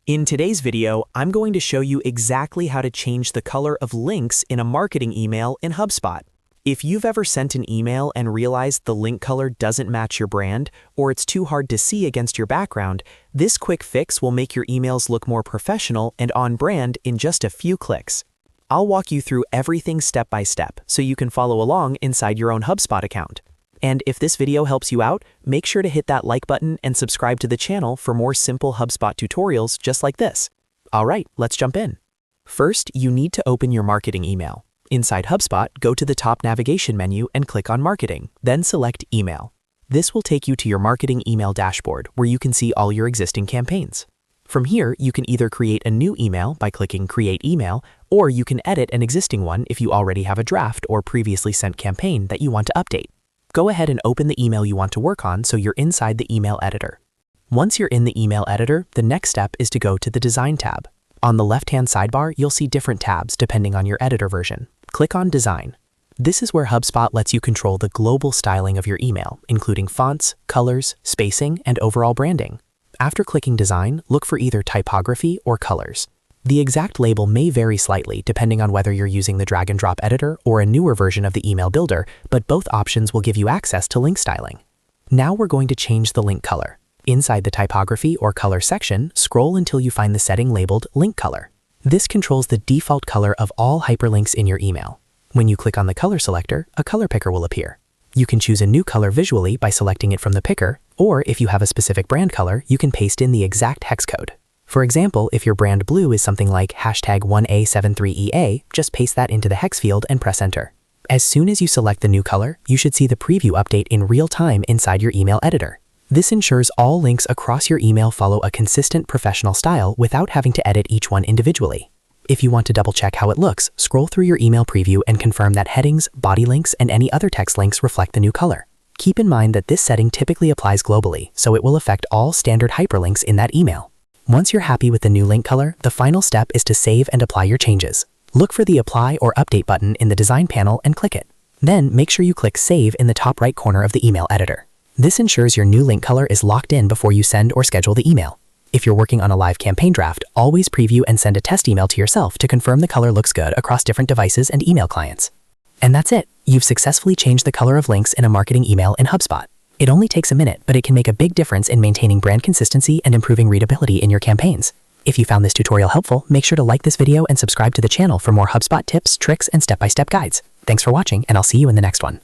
In today's video, I'm going to show you exactly how to change the color of links in a marketing email in HubSpot. If you've ever sent an email and realized the link color doesn't match your brand, or it's too hard to see against your background, this quick fix will make your emails look more professional and on brand in just a few clicks. I'll walk you through everything step by step so you can follow along inside your own HubSpot account. And if this video helps you out, make sure to hit that like button and subscribe to the channel for more simple HubSpot tutorials just like this. All right, let's jump in. First, you need to open your marketing email. Inside HubSpot, go to the top navigation menu and click on Marketing, then select Email. This will take you to your marketing email dashboard where you can see all your existing campaigns. From here, you can either create a new email by clicking Create Email, or you can edit an existing one if you already have a draft or previously sent campaign that you want to update. Go ahead and open the email you want to work on so you're inside the email editor. Once you're in the email editor, the next step is to go to the Design tab. On the left-hand sidebar, you'll see different tabs depending on your editor version. Click on Design. This is where HubSpot lets you control the global styling of your email, including fonts, colors, spacing, and overall branding. After clicking Design, look for either typography or colors. The exact label may vary slightly depending on whether you're using the drag and drop editor or a newer version of the email builder, but both options will give you access to link styling. Now we're going to change the link color. Inside the typography or color section, scroll until you find the setting labeled Link Color. This controls the default color of all hyperlinks in your email. When you click on the color selector, a color picker will appear. You can choose a new color visually by selecting it from the picker, or if you have a specific brand color, you can paste in the exact hex code. For example, if your brand blue is something like #1A73EA, just paste that into the hex field and press enter. As soon as you select the new color, you should see the preview update in real time inside your email editor. This ensures all links across your email follow a consistent professional style without having to edit each one individually. If you want to double check how it looks, scroll through your email preview and confirm that headings, body links, and any other text links reflect the new color. Keep in mind that this setting typically applies globally, so it will affect all standard hyperlinks in that email. Once you're happy with the new link color, the final step is to save and apply your changes. Look for the Apply or Update button in the Design panel and click it. Then make sure you click Save in the top right corner of the email editor. This ensures your new link color is locked in before you send or schedule the email. If you're working on a live campaign draft, always preview and send a test email to yourself to confirm the color looks good across different devices and email clients. And that's it. You've successfully changed the color of links in a marketing email in HubSpot. It only takes a minute, but it can make a big difference in maintaining brand consistency and improving readability in your campaigns. If you found this tutorial helpful, make sure to like this video and subscribe to the channel for more HubSpot tips, tricks, and step-by-step guides. Thanks for watching, and I'll see you in the next one.